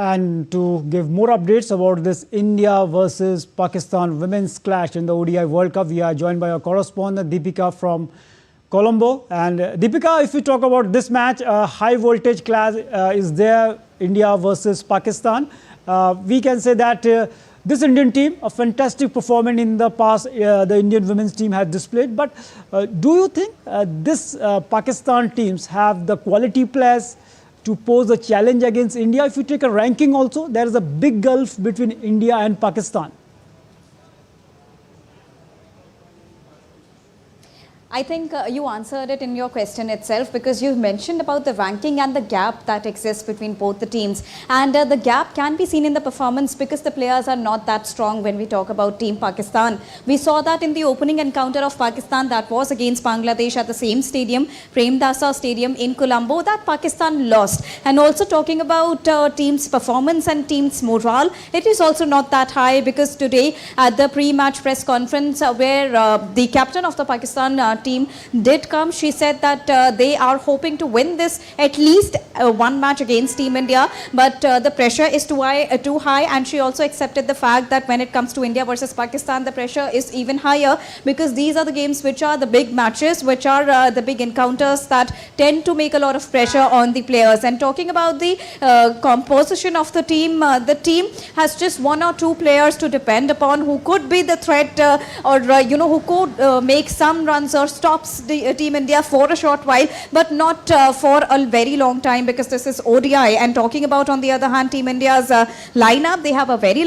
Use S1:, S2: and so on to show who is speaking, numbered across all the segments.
S1: And to give more updates about this India versus Pakistan women's clash in the ODI World Cup, we are joined by our correspondent Deepika from Colombo. And Deepika, if we talk about this match, a high voltage clash is there, India versus Pakistan. We can say that this Indian team, a fantastic performance in the past, the Indian women's team has displayed. But do you think this Pakistan teams have the quality players to pose a challenge against India? If you take a ranking also, there is a big gulf between India and Pakistan.
S2: I think you answered it in your question itself, because you mentioned about the ranking and the gap that exists between both the teams. And the gap can be seen in the performance because the players are not that strong when we talk about Team Pakistan. We saw that in the opening encounter of Pakistan that was against Bangladesh at the same stadium, Premdasa Stadium in Colombo, that Pakistan lost. And also talking about team's performance and team's morale, it is also not that high, because today at the pre-match press conference where the captain of the Pakistan team did come, she said that they are hoping to win this at least one match against Team India, but the pressure is too high, and she also accepted the fact that when it comes to India versus Pakistan, the pressure is even higher, because these are the games which are the big matches, which are the big encounters that tend to make a lot of pressure on the players. And talking about the composition of the team has just one or two players to depend upon who could be the threat or who could make some runs or stops the Team India for a short while, but not for a very long time, because this is ODI. And talking about, on the other hand, Team India's lineup, they have a very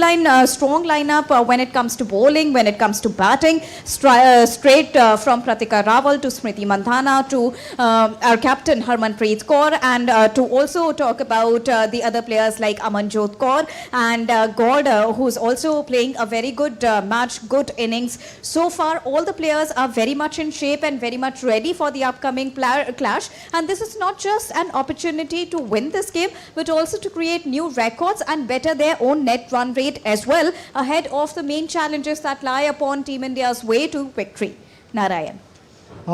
S2: strong lineup when it comes to bowling, when it comes to batting, straight from Pratika Rawal to Smriti Mandhana to our captain Harmanpreet Kaur, and to also talk about the other players like Amanjot Kaur and Gaur, who's also playing a very good match, good innings. So far, all the players are very much in shape and very much ready for the upcoming clash. And this is not just an opportunity to win this game, but also to create new records and better their own net run rate as well, ahead of the main challenges that lie upon Team India's way to victory. Narayan.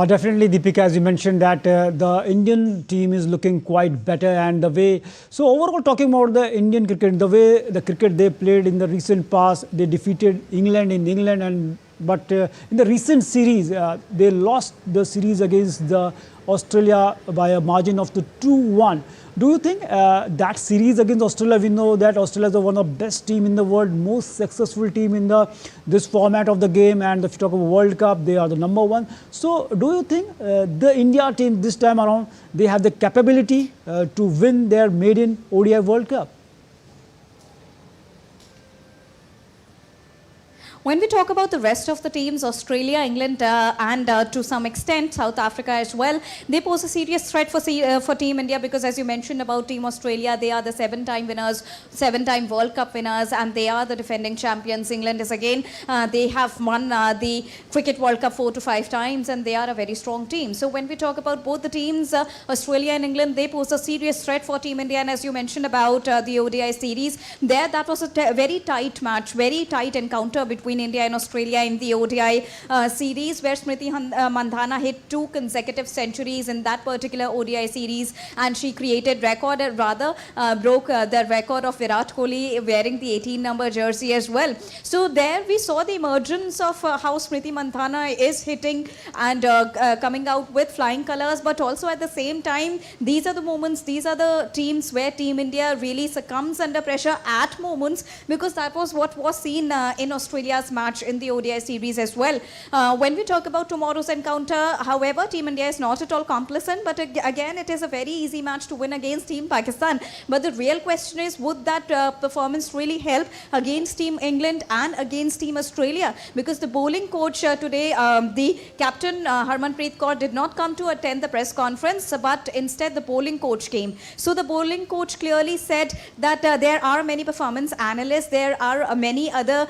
S1: Definitely, Deepika, as you mentioned that the Indian team is looking quite better, and the way, so overall talking about the Indian cricket, the way the cricket they played in the recent past, they defeated England in England, but in the recent series, they lost the series against the Australia by a margin of 2-1. Do you think that series against Australia, we know that Australia is one of the best team in the world, most successful team in this format of the game, and if you talk about World Cup, they are the #1. So do you think the India team this time around, they have the capability to win their maiden ODI World Cup?
S2: When we talk about the rest of the teams, Australia, England, and to some extent South Africa as well, they pose a serious threat for Team India, because as you mentioned about Team Australia, they are the 7-time winners, 7-time World Cup winners, and they are the defending champions. England is again, they have won the Cricket World Cup 4 to 5 times, and they are a very strong team. So when we talk about both the teams, Australia and England, they pose a serious threat for Team India. And as you mentioned about the ODI series, that was a very tight match, very tight encounter between India and Australia in the ODI series, where Smriti Mandhana hit 2 consecutive centuries in that particular ODI series, and she created record, broke the record of Virat Kohli wearing the 18-number jersey as well. So there we saw the emergence of how Smriti Mandhana is hitting and coming out with flying colours, but also at the same time, these are the moments, these are the teams where Team India really succumbs under pressure at moments, because that was what was seen in Australia's match in the ODI series as well. When we talk about tomorrow's encounter, however, Team India is not at all complacent, but again, it is a very easy match to win against Team Pakistan. But the real question is, would that performance really help against Team England and against Team Australia? Because the bowling coach today, the captain Harmanpreet Kaur, did not come to attend the press conference, but instead the bowling coach came. So the bowling coach clearly said that there are many performance analysts, there are many other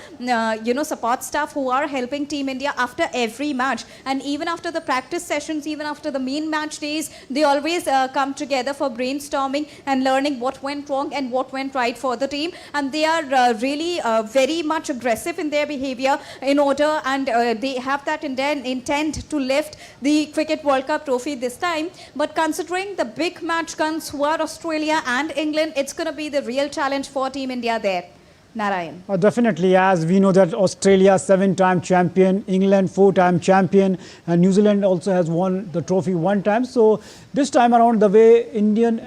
S2: support staff who are helping Team India after every match, and even after the practice sessions, even after the main match days, they always come together for brainstorming and learning what went wrong and what went right for the team. And they are really very much aggressive in their behavior in order, and they have that intent to lift the Cricket World Cup trophy this time. But considering the big match guns who are Australia and England, it's going to be the real challenge for Team India there. Narayan.
S1: Definitely, as we know that Australia 7-time champion, England 4-time champion, and New Zealand also has won the trophy 1 time. So this time around, the way Indian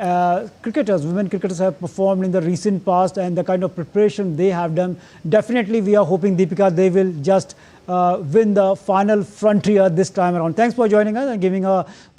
S1: cricketers, women cricketers have performed in the recent past and the kind of preparation they have done, definitely we are hoping, Deepika, they will just win the final frontier this time around. Thanks for joining us and giving a